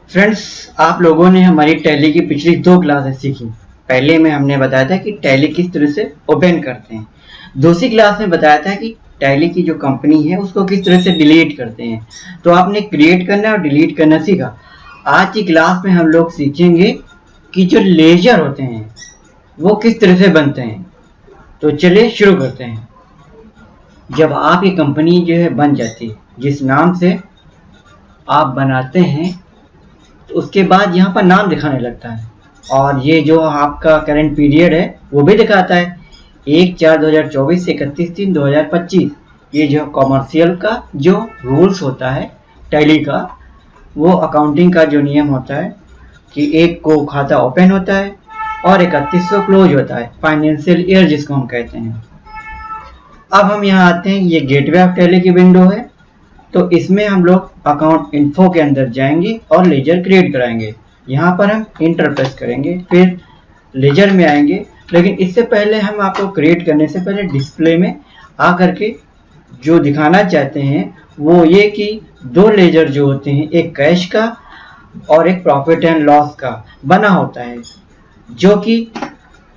Friends, आप लोगों ने हमारी टैली की पिछली 2 क्लासेस सीखी। पहले में हमने बताया था कि टैली किस तरह से ओपन करते हैं। दूसरी क्लास में बताया था कि टैली की जो कंपनी है उसको किस तरह से डिलीट करते हैं। तो आपने क्रिएट करना और डिलीट करना सीखा। आज की क्लास में हम लोग सीखेंगे कि जो लेजर होते हैं वो किस तरह से बनते हैं। तो चलिए शुरू करते हैं। जब आपकी कंपनी जो है बन जाती है, जिस नाम से आप बनाते हैं, तो उसके बाद यहाँ पर नाम दिखाने लगता है और ये जो आपका करंट पीरियड है वो भी दिखाता है 1/4/2024 से 31/3/2025। ये जो कॉमर्शियल का जो रूल्स होता है टैली का, वो अकाउंटिंग का जो नियम होता है कि 1 को खाता ओपन होता है और 31 को क्लोज होता है, फाइनेंशियल ईयर जिसको हम कहते हैं। अब हम यहाँ आते हैं, ये गेटवे ऑफ टैली की विंडो है। तो इसमें हम लोग अकाउंट इन्फो के अंदर जाएंगे और लेजर क्रिएट कराएंगे। यहाँ पर हम इंटर प्रेस करेंगे, फिर लेजर में आएंगे। लेकिन इससे पहले हम आपको क्रिएट करने से पहले डिस्प्ले में आकर के जो दिखाना चाहते हैं वो ये कि 2 लेजर जो होते हैं, एक कैश का और एक प्रॉफिट एंड लॉस का बना होता है, जो कि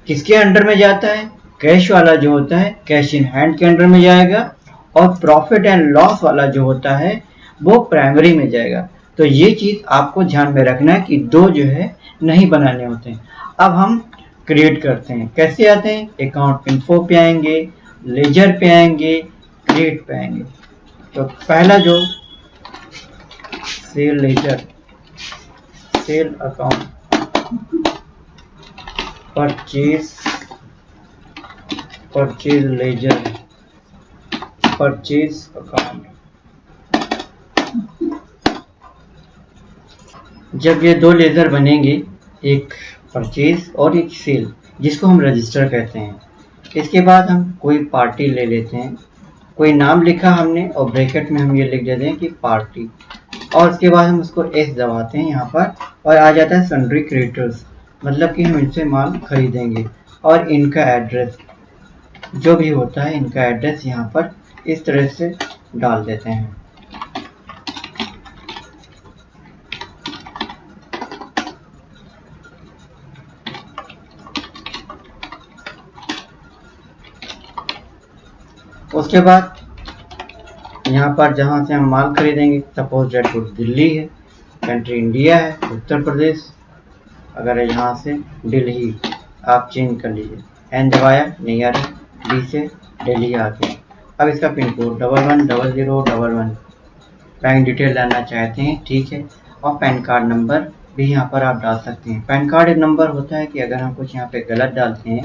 किसके अंडर में जाता है। कैश वाला जो होता है कैश इन हैंड के अंडर में जाएगा और प्रॉफिट एंड लॉस वाला जो होता है वो प्राइमरी में जाएगा। तो ये चीज़ आपको ध्यान में रखना है कि 2 जो है नहीं बनाने होते हैं। अब हम क्रिएट करते हैं। कैसे आते हैं? अकाउंट इन्फो पे आएंगे, लेजर पे आएंगे, क्रिएट पे आएंगे। तो पहला जो sale ledger, sale account, purchase ledger, purchase account. जब ये 2 लेजर बनेंगे, एक परचेज और एक सेल, जिसको हम रजिस्टर कहते हैं। इसके बाद हम कोई पार्टी ले लेते हैं, कोई नाम लिखा हमने और ब्रैकेट में हम ये लिख देते हैं कि पार्टी, और उसके बाद हम उसको एस दबाते हैं यहाँ पर और आ जाता है सन्ड्री क्रेडिटर्स, मतलब कि हम इनसे माल खरीदेंगे। और इनका एड्रेस जो भी होता है, इनका एड्रेस यहाँ पर इस तरह से डाल देते हैं। उसके बाद यहाँ पर जहाँ से हम माल खरीदेंगे, सपोज डेट दिल्ली है, कंट्री इंडिया है, उत्तर प्रदेश, अगर यहाँ से दिल्ली आप चेंज कर लीजिए, एन दबाया, नहीं आ रहा, डी से दिल्ली आ गया। अब इसका पिन कोड 110011, बैंक डिटेल डालना चाहते हैं, ठीक है। और पैन कार्ड नंबर भी यहाँ पर आप डाल सकते हैं। पैन कार्ड एक नंबर होता है कि अगर हम कुछ यहाँ पे गलत डालते हैं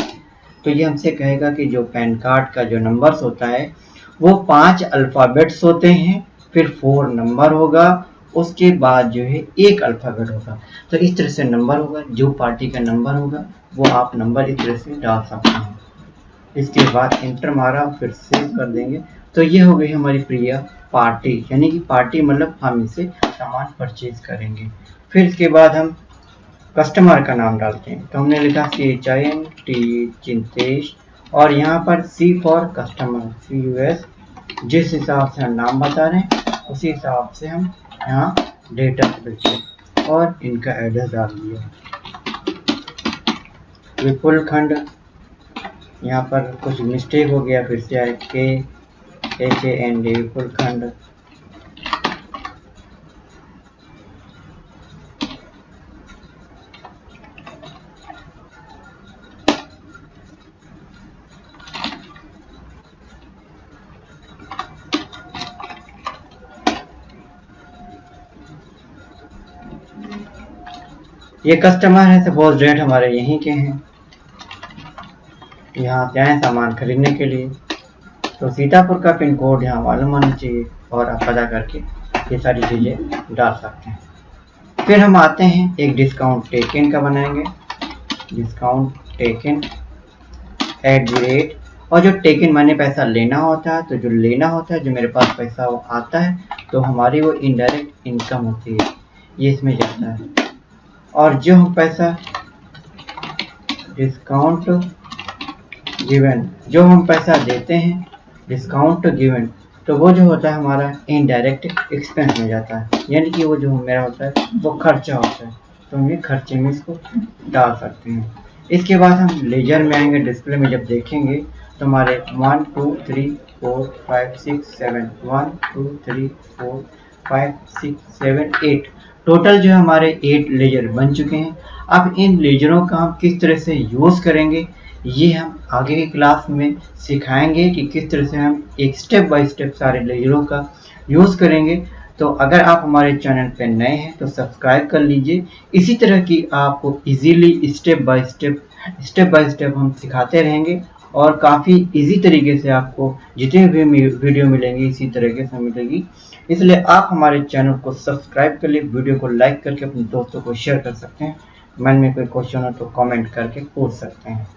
तो ये हमसे कहेगा कि जो पैन कार्ड का जो नंबर्स होता है वो 5 अल्फ़ाबेट्स होते हैं, फिर 4 नंबर होगा, उसके बाद जो है 1 अल्फ़ाबेट होगा। तो इस तरह से नंबर होगा, जो पार्टी का नंबर होगा वो आप नंबर इस तरह से डाल सकते हैं। इसके बाद इंटर मारा, फिर सेव कर देंगे। तो ये हो गई हमारी प्रिय पार्टी, यानी कि पार्टी मतलब हम इसे सामान परचेज करेंगे। फिर इसके बाद हम कस्टमर का नाम डालते हैं। तो हमने लिखा CHINT चिंतेश, और यहाँ पर C फॉर कस्टमर, CUS। जिस हिसाब से हम नाम बता रहे हैं उसी हिसाब से हम यहाँ डेट ऑफ बर्थ और इनका एड्रेस डाल दिया। विपुल खंड, यहाँ पर कुछ मिस्टेक हो गया, फिर से आए KHAND, विपुल खंड। ये कस्टमर है, सपोज डेट हमारे यहीं के हैं, यहाँ से आए सामान खरीदने के लिए। तो सीतापुर का पिन कोड यहाँ मालूम होना चाहिए और आप पता करके ये सारी चीज़ें डाल सकते हैं। फिर हम आते हैं, एक डिस्काउंट टेकन का बनाएंगे, डिस्काउंट टेकन @ और जो टेकन मैंने पैसा लेना होता है, तो जो लेना होता है, जो मेरे पास पैसा वो आता है, तो हमारी वो इनडायरेक्ट इनकम होती है, ये इसमें जाता है। और जो हम पैसा डिस्काउंट गिवन, जो हम पैसा देते हैं, डिस्काउंट गिवन, तो वो जो होता है हमारा इनडायरेक्ट एक्सपेंस में जाता है, यानी कि वो जो मेरा होता है वो खर्चा होता है, तो हम ये खर्चे में इसको डाल सकते हैं। इसके बाद हम लेजर में आएंगे, डिस्प्ले में जब देखेंगे तो हमारे 1 2 3 4 5 6 7 1 2 3 4 5 6 7 8 टोटल जो है हमारे 8 लेजर बन चुके हैं। अब इन लेजरों का हम किस तरह से यूज़ करेंगे ये हम आगे की क्लास में सिखाएंगे कि किस तरह से हम एक स्टेप बाय स्टेप सारे लेजरों का यूज़ करेंगे। तो अगर आप हमारे चैनल पर नए हैं तो सब्सक्राइब कर लीजिए। इसी तरह की आपको इजीली स्टेप बाय स्टेप हम सिखाते रहेंगे और काफ़ी इजी तरीके से आपको जितने भी वीडियो मिलेंगे इसी तरीके से मिलेगी। इसलिए आप हमारे चैनल को सब्सक्राइब कर लिए, वीडियो को लाइक करके अपने दोस्तों को शेयर कर सकते हैं। मन में कोई क्वेश्चन हो तो कमेंट करके पूछ सकते हैं।